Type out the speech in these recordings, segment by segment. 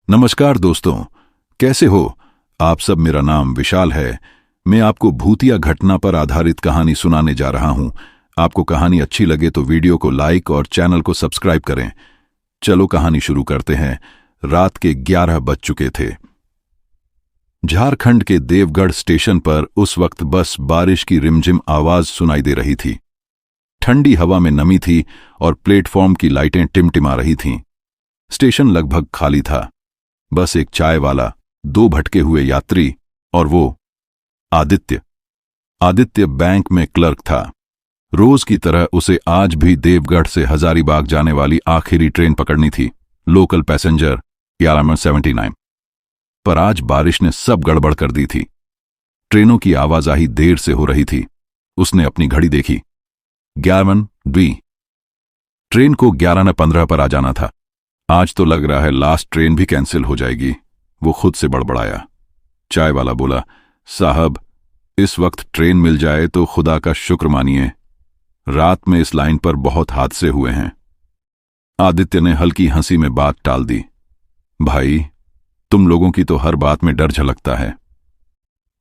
नमस्कार दोस्तों, कैसे हो आप सब। मेरा नाम विशाल है। मैं आपको भूतिया घटना पर आधारित कहानी सुनाने जा रहा हूं। आपको कहानी अच्छी लगे तो वीडियो को लाइक और चैनल को सब्सक्राइब करें। चलो कहानी शुरू करते हैं। रात के 11 बज चुके थे। झारखंड के देवगढ़ स्टेशन पर उस वक्त बस बारिश की रिमझिम आवाज सुनाई दे रही थी। ठंडी हवा में नमी थी और प्लेटफॉर्म की लाइटें टिमटिमा रही थीं। स्टेशन लगभग खाली था। बस एक चाय वाला, 2 भटके हुए यात्री और वो आदित्य। आदित्य बैंक में क्लर्क था। रोज की तरह उसे आज भी देवगढ़ से हजारीबाग जाने वाली आखिरी ट्रेन पकड़नी थी, लोकल पैसेंजर 1179। पर आज बारिश ने सब गड़बड़ कर दी थी। ट्रेनों की आवाजाही देर से हो रही थी। उसने अपनी घड़ी देखी। 11:02। ट्रेन को 11:15 पर आ जाना था। आज तो लग रहा है लास्ट ट्रेन भी कैंसिल हो जाएगी, वो खुद से बड़बड़ाया। चाय वाला बोला, साहब इस वक्त ट्रेन मिल जाए तो खुदा का शुक्र मानिए। रात में इस लाइन पर बहुत हादसे हुए हैं। आदित्य ने हल्की हंसी में बात टाल दी। भाई तुम लोगों की तो हर बात में डर झलकता है।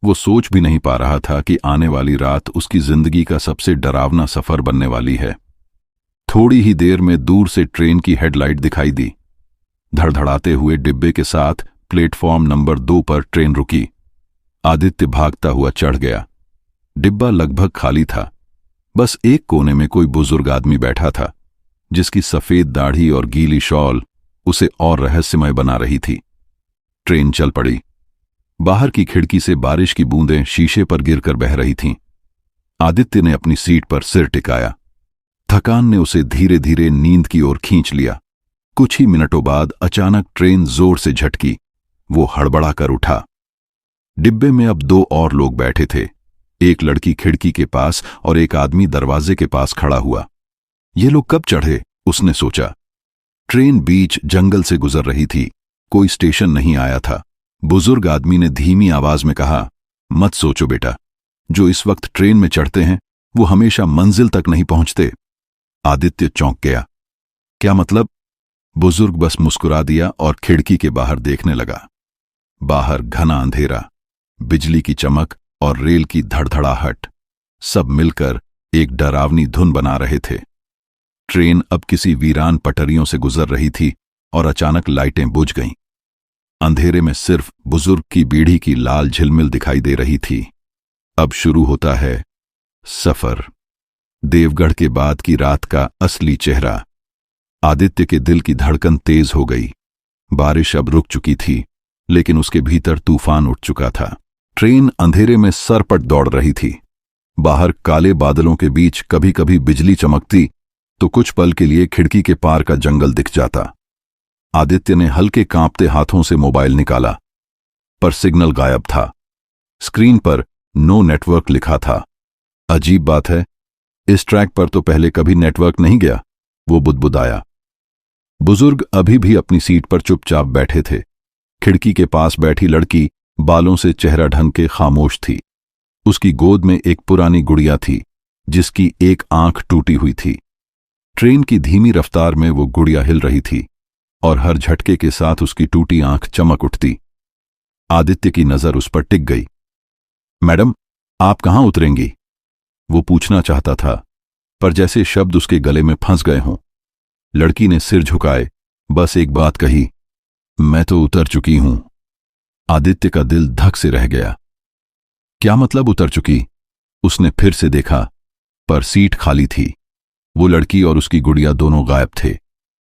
वो सोच भी नहीं पा रहा था कि आने वाली रात उसकी जिंदगी का सबसे डरावना सफर बनने वाली है। थोड़ी ही देर में दूर से ट्रेन की हेडलाइट दिखाई दी। धड़धड़ाते हुए डिब्बे के साथ प्लेटफॉर्म नंबर 2 पर ट्रेन रुकी। आदित्य भागता हुआ चढ़ गया। डिब्बा लगभग खाली था। बस एक कोने में कोई बुजुर्ग आदमी बैठा था, जिसकी सफेद दाढ़ी और गीली शॉल उसे और रहस्यमय बना रही थी। ट्रेन चल पड़ी। बाहर की खिड़की से बारिश की बूंदें शीशे पर गिरकर बह रही थीं। आदित्य ने अपनी सीट पर सिर टिकाया। थकान ने उसे धीरे धीरे नींद की ओर खींच लिया। कुछ ही मिनटों बाद अचानक ट्रेन जोर से झटकी। वो हड़बड़ा कर उठा। डिब्बे में अब 2 और लोग बैठे थे। एक लड़की खिड़की के पास और एक आदमी दरवाजे के पास खड़ा हुआ। ये लोग कब चढ़े, उसने सोचा। ट्रेन बीच जंगल से गुजर रही थी। कोई स्टेशन नहीं आया था। बुजुर्ग आदमी ने धीमी आवाज में कहा, मत सोचो बेटा, जो इस वक्त ट्रेन में चढ़ते हैं वो हमेशा मंजिल तक नहीं पहुंचते। आदित्य चौंक गया। क्या मतलब? बुजुर्ग बस मुस्कुरा दिया और खिड़की के बाहर देखने लगा। बाहर घना अंधेरा, बिजली की चमक और रेल की धड़धड़ाहट, सब मिलकर एक डरावनी धुन बना रहे थे। ट्रेन अब किसी वीरान पटरियों से गुजर रही थी और अचानक लाइटें बुझ गईं। अंधेरे में सिर्फ बुजुर्ग की बीड़ी की लाल झिलमिल दिखाई दे रही थी। अब शुरू होता है सफर। देवगढ़ के बाद की रात का असली चेहरा। आदित्य के दिल की धड़कन तेज हो गई। बारिश अब रुक चुकी थी, लेकिन उसके भीतर तूफान उठ चुका था। ट्रेन अंधेरे में सरपट दौड़ रही थी। बाहर काले बादलों के बीच कभी कभी बिजली चमकती तो कुछ पल के लिए खिड़की के पार का जंगल दिख जाता। आदित्य ने हल्के कांपते हाथों से मोबाइल निकाला, पर सिग्नल गायब था। स्क्रीन पर नो नेटवर्क लिखा था। अजीब बात है, इस ट्रैक पर तो पहले कभी नेटवर्क नहीं गया, वो बुदबुदाया। बुजुर्ग अभी भी अपनी सीट पर चुपचाप बैठे थे। खिड़की के पास बैठी लड़की बालों से चेहरा ढंक के खामोश थी। उसकी गोद में एक पुरानी गुड़िया थी, जिसकी एक आंख टूटी हुई थी। ट्रेन की धीमी रफ्तार में वो गुड़िया हिल रही थी और हर झटके के साथ उसकी टूटी आंख चमक उठती। आदित्य की नजर उस पर टिक गई। मैडम, आप कहां उतरेंगी? वो पूछना चाहता था, पर जैसे शब्द उसके गले में फंस गए हों। लड़की ने सिर झुकाए बस एक बात कही, मैं तो उतर चुकी हूं। आदित्य का दिल धक से रह गया। क्या मतलब उतर चुकी? उसने फिर से देखा, पर सीट खाली थी। वो लड़की और उसकी गुड़िया दोनों गायब थे।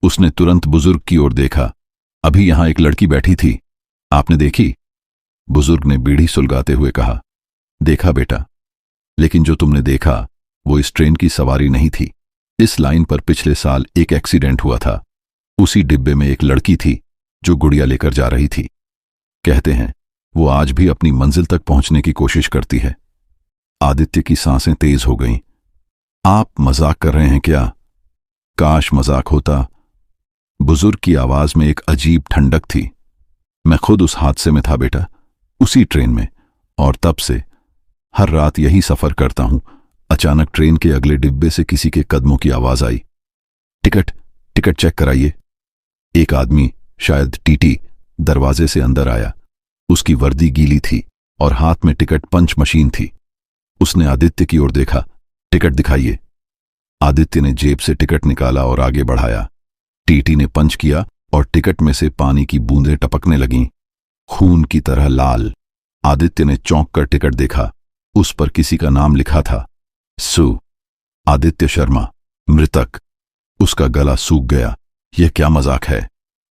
उसने तुरंत बुजुर्ग की ओर देखा। अभी यहां एक लड़की बैठी थी, आपने देखी? बुजुर्ग ने बीड़ी सुलगाते हुए कहा, देखा बेटा, लेकिन जो तुमने देखा वो इस ट्रेन की सवारी नहीं थी। इस लाइन पर पिछले साल एक एक्सीडेंट हुआ था। उसी डिब्बे में एक लड़की थी जो गुड़िया लेकर जा रही थी। कहते हैं वो आज भी अपनी मंजिल तक पहुंचने की कोशिश करती है। आदित्य की सांसें तेज हो गईं। आप मजाक कर रहे हैं क्या? काश मजाक होता। बुजुर्ग की आवाज में एक अजीब ठंडक थी। मैं खुद उस हादसे में था बेटा, उसी ट्रेन में, और तब से हर रात यही सफर करता हूं। अचानक ट्रेन के अगले डिब्बे से किसी के कदमों की आवाज आई। टिकट चेक कराइए। एक आदमी, शायद टीटी, दरवाजे से अंदर आया। उसकी वर्दी गीली थी और हाथ में टिकट पंच मशीन थी। उसने आदित्य की ओर देखा। टिकट दिखाइए। आदित्य ने जेब से टिकट निकाला और आगे बढ़ाया। टीटी ने पंच किया और टिकट में से पानी की बूंदें टपकने लगीं, खून की तरह लाल। आदित्य ने चौंक कर टिकट देखा। उस पर किसी का नाम लिखा था, सु आदित्य शर्मा, मृतक। उसका गला सूख गया। यह क्या मजाक है?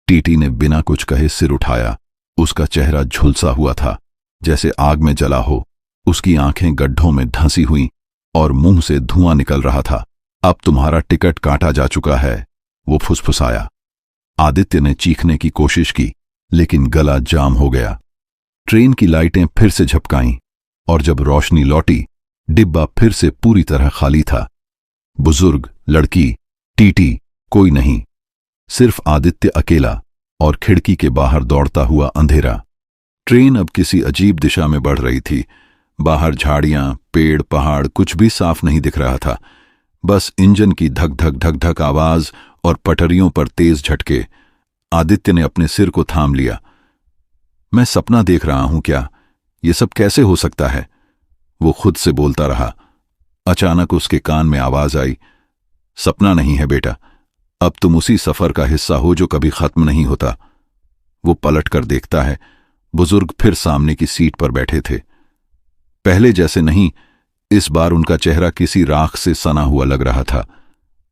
टीटी ने बिना कुछ कहे सिर उठाया। उसका चेहरा झुलसा हुआ था, जैसे आग में जला हो। उसकी आंखें गड्ढों में धंसी हुईं और मुंह से धुआं निकल रहा था। अब तुम्हारा टिकट काटा जा चुका है, वो फुसफुसाया। आदित्य ने चीखने की कोशिश की, लेकिन गला जाम हो गया। ट्रेन की लाइटें फिर से झपकाईं और जब रोशनी लौटी, डिब्बा फिर से पूरी तरह खाली था। बुजुर्ग, लड़की, टीटी, कोई नहीं। सिर्फ आदित्य अकेला और खिड़की के बाहर दौड़ता हुआ अंधेरा। ट्रेन अब किसी अजीब दिशा में बढ़ रही थी। बाहर झाड़ियां, पेड़, पहाड़, कुछ भी साफ नहीं दिख रहा था। बस इंजन की धक धक धक धक आवाज और पटरियों पर तेज झटके। आदित्य ने अपने सिर को थाम लिया। मैं सपना देख रहा हूं क्या? ये सब कैसे हो सकता है? वो खुद से बोलता रहा। अचानक उसके कान में आवाज आई, सपना नहीं है बेटा, अब तुम उसी सफर का हिस्सा हो जो कभी खत्म नहीं होता। वो पलट कर देखता है। बुजुर्ग फिर सामने की सीट पर बैठे थे। पहले जैसे नहीं, इस बार उनका चेहरा किसी राख से सना हुआ लग रहा था।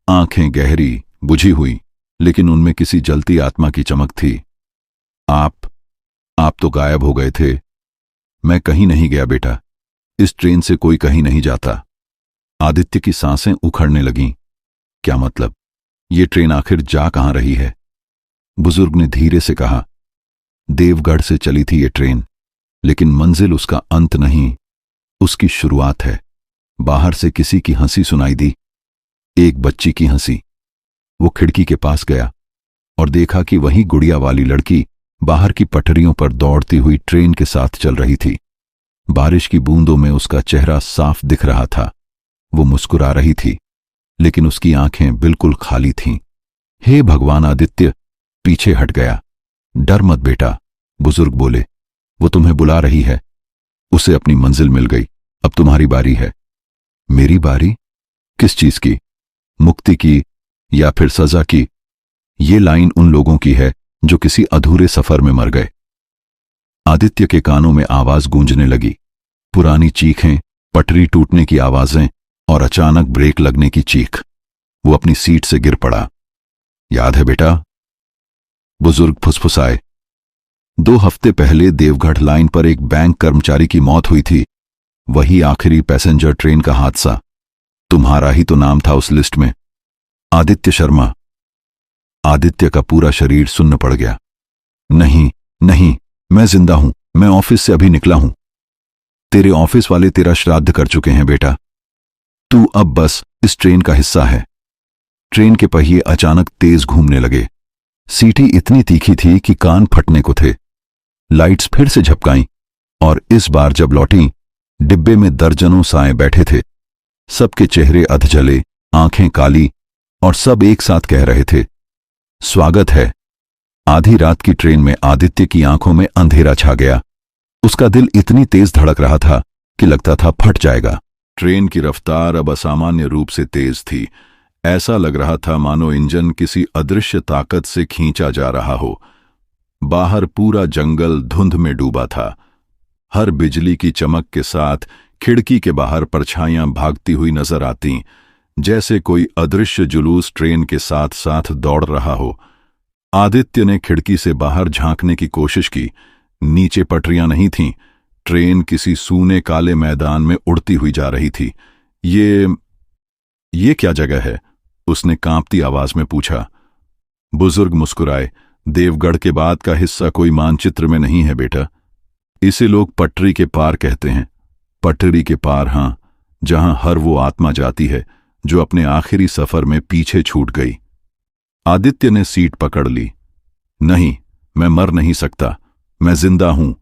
आंखें गहरी, बुझी हुई, लेकिन उनमें किसी जलती आत्मा की चमक थी। आप तो गायब हो गए थे। मैं कहीं नहीं गया बेटा, इस ट्रेन से कोई कहीं नहीं जाता। आदित्य की सांसें उखड़ने लगीं। क्या मतलब? ये ट्रेन आखिर जा कहां रही है? बुजुर्ग ने धीरे से कहा, देवगढ़ से चली थी ये ट्रेन, लेकिन मंजिल उसका अंत नहीं, उसकी शुरुआत है। बाहर से किसी की हंसी सुनाई दी, एक बच्ची की हंसी। वो खिड़की के पास गया और देखा कि वही गुड़िया वाली लड़की बाहर की पटरियों पर दौड़ती हुई ट्रेन के साथ चल रही थी। बारिश की बूंदों में उसका चेहरा साफ दिख रहा था। वो मुस्कुरा रही थी, लेकिन उसकी आंखें बिल्कुल खाली थीं। हे भगवान! आदित्य पीछे हट गया। डर मत बेटा, बुजुर्ग बोले, वो तुम्हें बुला रही है। उसे अपनी मंजिल मिल गई, अब तुम्हारी बारी है। मेरी बारी? किस चीज की? मुक्ति की या फिर सजा की? ये लाइन उन लोगों की है जो किसी अधूरे सफर में मर गए। आदित्य के कानों में आवाज गूंजने लगी, पुरानी चीखें, पटरी टूटने की आवाजें और अचानक ब्रेक लगने की चीख। वो अपनी सीट से गिर पड़ा। याद है बेटा? बुजुर्ग फुसफुसाए। 2 हफ्ते पहले देवगढ़ लाइन पर एक बैंक कर्मचारी की मौत हुई थी। वही आखिरी पैसेंजर ट्रेन का हादसा। तुम्हारा ही तो नाम था उस लिस्ट में, आदित्य शर्मा। आदित्य का पूरा शरीर सुन्न पड़ गया। नहीं नहीं, मैं जिंदा हूं, मैं ऑफिस से अभी निकला हूं। तेरे ऑफिस वाले तेरा श्राद्ध कर चुके हैं बेटा। तू अब बस इस ट्रेन का हिस्सा है। ट्रेन के पहिए अचानक तेज घूमने लगे। सीटी इतनी तीखी थी कि कान फटने को थे। लाइट्स फिर से झपकाईं और इस बार जब लौटी, डिब्बे में दर्जनों साए बैठे थे। सबके चेहरे अधजले, आंखें काली, और सब एक साथ कह रहे थे, स्वागत है। आधी रात की ट्रेन में आदित्य की आंखों में अंधेरा छा गया। उसका दिल इतनी तेज धड़क रहा था कि लगता था फट जाएगा। ट्रेन की रफ्तार अब असामान्य रूप से तेज थी। ऐसा लग रहा था मानो इंजन किसी अदृश्य ताकत से खींचा जा रहा हो। बाहर पूरा जंगल धुंध में डूबा था। हर बिजली की चमक के साथ खिड़की के बाहर परछाइयां भागती हुई नजर आतीं, जैसे कोई अदृश्य जुलूस ट्रेन के साथ साथ दौड़ रहा हो। आदित्य ने खिड़की से बाहर झांकने की कोशिश की। नीचे पटरियां नहीं थीं। ट्रेन किसी सूने काले मैदान में उड़ती हुई जा रही थी। ये क्या जगह है? उसने कांपती आवाज में पूछा। बुजुर्ग मुस्कुराए। देवगढ़ के बाद का हिस्सा कोई मानचित्र में नहीं है बेटा। इसे लोग पटरी के पार कहते हैं। पटरी के पार, हां, जहां हर वो आत्मा जाती है जो अपने आखिरी सफर में पीछे छूट गई। आदित्य ने सीट पकड़ ली। नहीं, मैं मर नहीं सकता, मैं जिंदा हूं,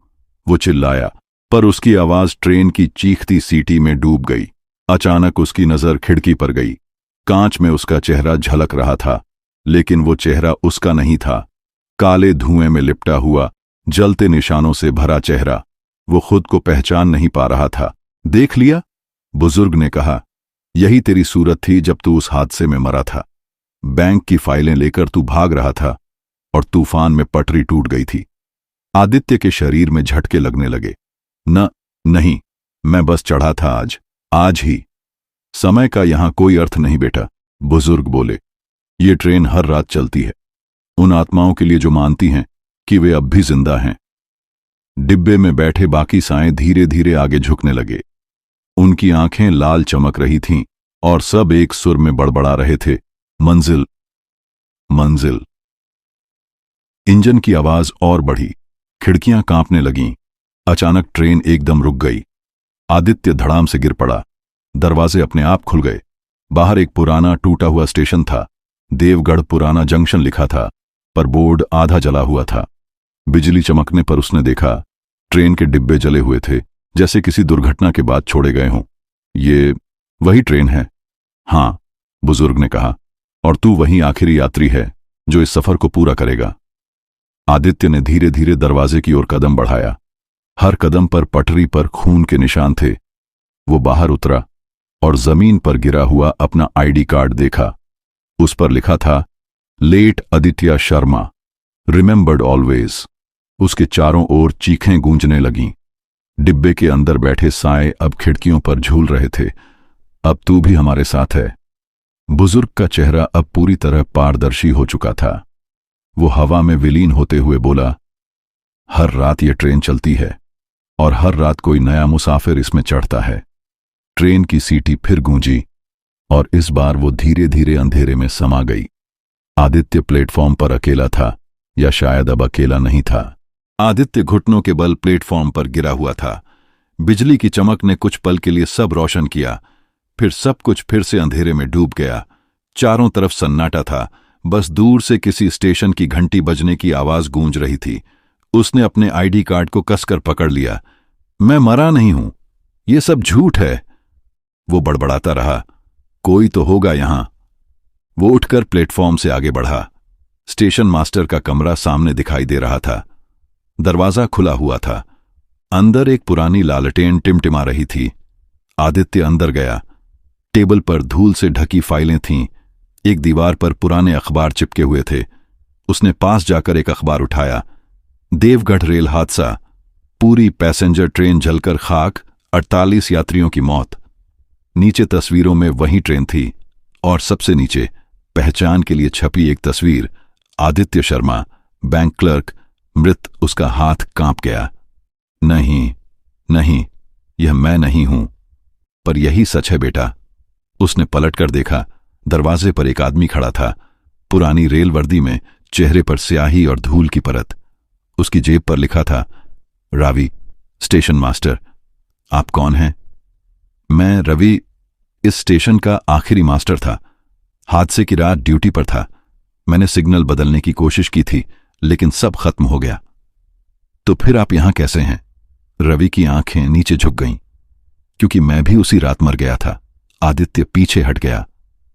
वो चिल्लाया, पर उसकी आवाज ट्रेन की चीखती सीटी में डूब गई। अचानक उसकी नजर खिड़की पर गई। कांच में उसका चेहरा झलक रहा था, लेकिन वो चेहरा उसका नहीं था। काले धुएं में लिपटा हुआ जलते निशानों से भरा चेहरा। वो खुद को पहचान नहीं पा रहा था। देख लिया, बुजुर्ग ने कहा, यही तेरी सूरत थी जब तू उस हादसे में मरा था। बैंक की फाइलें लेकर तू भाग रहा था और तूफान में पटरी टूट गई थी। आदित्य के शरीर में झटके लगने लगे। नहीं, मैं बस चढ़ा था आज ही। समय का यहां कोई अर्थ नहीं बेटा, बुजुर्ग बोले। ये ट्रेन हर रात चलती है, उन आत्माओं के लिए जो मानती हैं कि वे अब भी जिंदा हैं। डिब्बे में बैठे बाकी साएं धीरे धीरे आगे झुकने लगे। उनकी आंखें लाल चमक रही थीं और सब एक सुर में बड़बड़ा रहे थे, मंजिल, मंजिल। इंजन की आवाज और बढ़ी, खिड़कियां कांपने लगीं। अचानक ट्रेन एकदम रुक गई। आदित्य धड़ाम से गिर पड़ा। दरवाजे अपने आप खुल गए। बाहर एक पुराना टूटा हुआ स्टेशन था। देवगढ़ पुराना जंक्शन लिखा था, पर बोर्ड आधा जला हुआ था। बिजली चमकने पर उसने देखा, ट्रेन के डिब्बे जले हुए थे, जैसे किसी दुर्घटना के बाद छोड़े गए हों। ये वही ट्रेन है? हां, बुजुर्ग ने कहा, और तू वही आखिरी यात्री है जो इस सफर को पूरा करेगा। आदित्य ने धीरे धीरे दरवाजे की ओर कदम बढ़ाया। हर कदम पर पटरी पर खून के निशान थे। वो बाहर उतरा और जमीन पर गिरा हुआ अपना आईडी कार्ड देखा। उस पर लिखा था, late Aditya Sharma, remembered always. उसके चारों ओर चीखें गूंजने लगीं। डिब्बे के अंदर बैठे साए अब खिड़कियों पर झूल रहे थे। अब तू भी हमारे साथ है। बुजुर्ग का चेहरा अब पूरी तरह पारदर्शी हो चुका था। वो हवा में विलीन होते हुए बोला, हर रात ये ट्रेन चलती है और हर रात कोई नया मुसाफिर इसमें चढ़ता है। ट्रेन की सीटी फिर गूंजी और इस बार वो धीरे धीरे अंधेरे में समा गई। आदित्य प्लेटफॉर्म पर अकेला था, या शायद अब अकेला नहीं था। आदित्य घुटनों के बल प्लेटफॉर्म पर गिरा हुआ था। बिजली की चमक ने कुछ पल के लिए सब रोशन किया, फिर सब कुछ फिर से अंधेरे में डूब गया। चारों तरफ सन्नाटा था, बस दूर से किसी स्टेशन की घंटी बजने की आवाज गूंज रही थी। उसने अपने आईडी कार्ड को कसकर पकड़ लिया। मैं मरा नहीं हूं, ये सब झूठ है, वो बड़बड़ाता रहा। कोई तो होगा यहां। वो उठकर प्लेटफॉर्म से आगे बढ़ा। स्टेशन मास्टर का कमरा सामने दिखाई दे रहा था। दरवाजा खुला हुआ था। अंदर एक पुरानी लालटेन टिमटिमा रही थी। आदित्य अंदर गया। टेबल पर धूल से ढकी फाइलें थीं। एक दीवार पर पुराने अखबार चिपके हुए थे। उसने पास जाकर एक अखबार उठाया। देवगढ़ रेल हादसा, पूरी पैसेंजर ट्रेन जलकर खाक, 48 यात्रियों की मौत। नीचे तस्वीरों में वही ट्रेन थी और सबसे नीचे पहचान के लिए छपी एक तस्वीर, आदित्य शर्मा, बैंक क्लर्क, मृत। उसका हाथ कांप गया। नहीं, नहीं, यह मैं नहीं हूं। पर यही सच है बेटा। उसने पलटकर देखा। दरवाजे पर एक आदमी खड़ा था, पुरानी रेल वर्दी में, चेहरे पर स्याही और धूल की परत। उसकी जेब पर लिखा था, रावी, स्टेशन मास्टर। आप कौन हैं? मैं रवि, इस स्टेशन का आखिरी मास्टर था। हादसे की रात ड्यूटी पर था। मैंने सिग्नल बदलने की कोशिश की थी, लेकिन सब खत्म हो गया। तो फिर आप यहां कैसे हैं? रवि की आंखें नीचे झुक गईं। क्योंकि मैं भी उसी रात मर गया था। आदित्य पीछे हट गया।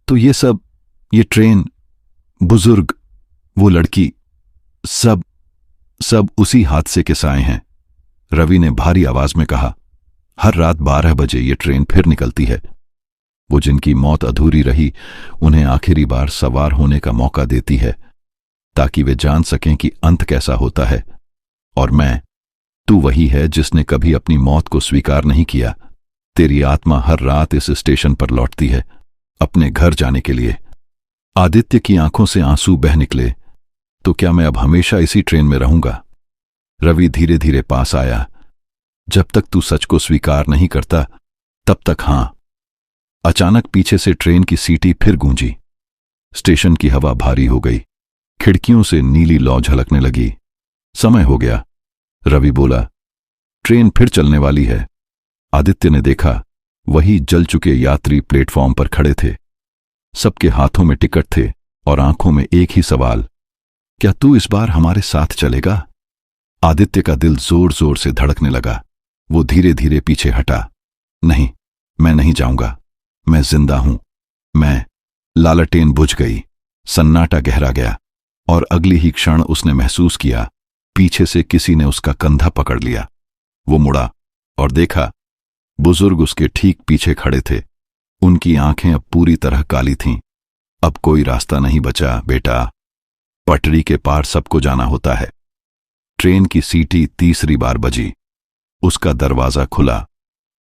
तो ये सब, ये ट्रेन, बुजुर्ग, वो लड़की, सब उसी हादसे के साए हैं। रवि ने भारी आवाज में कहा, हर रात 12 बजे ये ट्रेन फिर निकलती है। वो जिनकी मौत अधूरी रही, उन्हें आखिरी बार सवार होने का मौका देती है, ताकि वे जान सकें कि अंत कैसा होता है। और तू वही है जिसने कभी अपनी मौत को स्वीकार नहीं किया। तेरी आत्मा हर रात इस स्टेशन पर लौटती है, अपने घर जाने के लिए। आदित्य की आंखों से आंसू बह निकले। तो क्या मैं अब हमेशा इसी ट्रेन में रहूंगा? रवि धीरे धीरे पास आया। जब तक तू सच को स्वीकार नहीं करता, तब तक हां। अचानक पीछे से ट्रेन की सीटी फिर गूंजी। स्टेशन की हवा भारी हो गई। खिड़कियों से नीली लौ झलकने लगी। समय हो गया, रवि बोला। ट्रेन फिर चलने वाली है। आदित्य ने देखा, वही जल चुके यात्री प्लेटफॉर्म पर खड़े थे। सबके हाथों में टिकट थे और आंखों में एक ही सवाल, क्या तू इस बार हमारे साथ चलेगा? आदित्य का दिल जोर जोर से धड़कने लगा। वो धीरे धीरे पीछे हटा। नहीं, मैं नहीं जाऊंगा। मैं जिंदा हूं। लालटेन बुझ गई। सन्नाटा गहरा गया और अगली ही क्षण उसने महसूस किया, पीछे से किसी ने उसका कंधा पकड़ लिया। वो मुड़ा और देखा, बुजुर्ग उसके ठीक पीछे खड़े थे। उनकी आंखें अब पूरी तरह काली थीं। अब कोई रास्ता नहीं बचा बेटा, पटरी के पार सबको जाना होता है। ट्रेन की सीटी तीसरी बार बजी। उसका दरवाजा खुला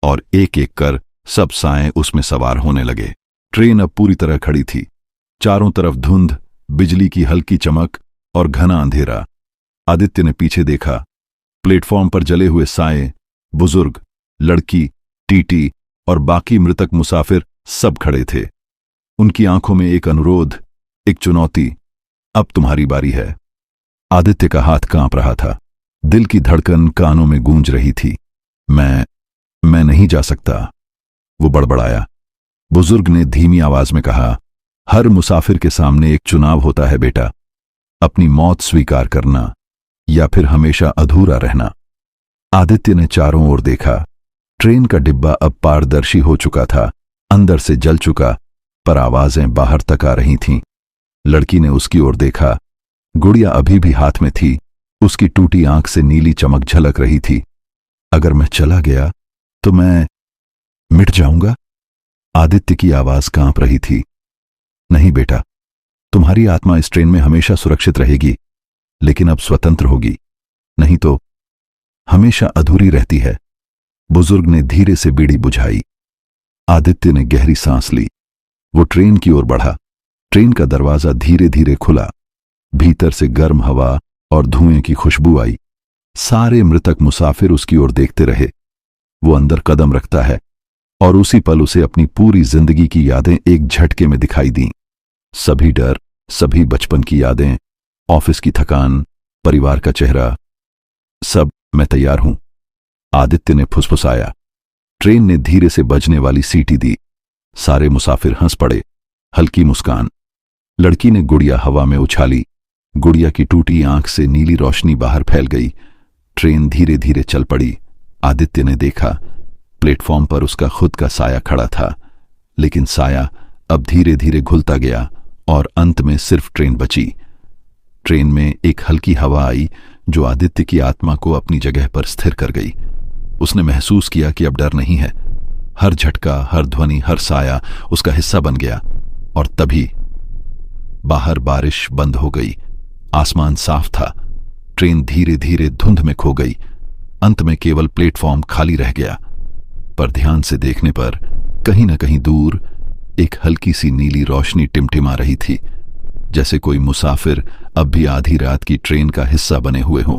और एक एक कर सब साएं उसमें सवार होने लगे। ट्रेन अब पूरी तरह खड़ी थी। चारों तरफ धुंध, बिजली की हल्की चमक और घना अंधेरा। आदित्य ने पीछे देखा। प्लेटफॉर्म पर जले हुए साए, बुजुर्ग, लड़की, टीटी और बाकी मृतक मुसाफिर सब खड़े थे। उनकी आंखों में एक अनुरोध, एक चुनौती। अब तुम्हारी बारी है। आदित्य का हाथ कांप रहा था। दिल की धड़कन कानों में गूंज रही थी। मैं नहीं जा सकता, वो बड़बड़ाया। बुजुर्ग ने धीमी आवाज में कहा, हर मुसाफिर के सामने एक चुनाव होता है बेटा, अपनी मौत स्वीकार करना या फिर हमेशा अधूरा रहना। आदित्य ने चारों ओर देखा। ट्रेन का डिब्बा अब पारदर्शी हो चुका था, अंदर से जल चुका, पर आवाजें बाहर तक आ रही थीं। लड़की ने उसकी ओर देखा। गुड़िया अभी भी हाथ में थी। उसकी टूटी आंख से नीली चमक झलक रही थी। अगर मैं चला गया तो मैं मिट जाऊंगा? आदित्य की आवाज कांप रही थी। नहीं बेटा, तुम्हारी आत्मा इस ट्रेन में हमेशा सुरक्षित रहेगी, लेकिन अब स्वतंत्र होगी, नहीं तो हमेशा अधूरी रहती है। बुजुर्ग ने धीरे से बीड़ी बुझाई। आदित्य ने गहरी सांस ली। वो ट्रेन की ओर बढ़ा। ट्रेन का दरवाजा धीरे धीरे खुला। भीतर से गर्म हवा और धुएं की खुशबू आई। सारे मृतक मुसाफिर उसकी ओर देखते रहे। वो अंदर कदम रखता है और उसी पल उसे अपनी पूरी जिंदगी की यादें एक झटके में दिखाई दीं। सभी डर, सभी बचपन की यादें, ऑफिस की थकान, परिवार का चेहरा, सब। मैं तैयार हूं, आदित्य ने फुसफुसाया। ट्रेन ने धीरे से बजने वाली सीटी दी। सारे मुसाफिर हंस पड़े। हल्की मुस्कान। लड़की ने गुड़िया हवा में उछाली। गुड़िया की टूटी आंख से नीली रोशनी बाहर फैल गई। ट्रेन धीरे धीरे चल पड़ी। आदित्य ने देखा, प्लेटफॉर्म पर उसका खुद का साया खड़ा था, लेकिन साया अब धीरे धीरे घुलता गया और अंत में सिर्फ ट्रेन बची। ट्रेन में एक हल्की हवा आई जो आदित्य की आत्मा को अपनी जगह पर स्थिर कर गई। उसने महसूस किया कि अब डर नहीं है। हर झटका, हर ध्वनि, हर साया उसका हिस्सा बन गया। और तभी बाहर बारिश बंद हो गई। आसमान साफ था। ट्रेन धीरे धीरे धुंध में खो गई। अंत में केवल प्लेटफॉर्म खाली रह गया। पर ध्यान से देखने पर कहीं न कहीं दूर एक हल्की सी नीली रोशनी टिमटिमा रही थी, जैसे कोई मुसाफिर अब भी आधी रात की ट्रेन का हिस्सा बने हुए हों।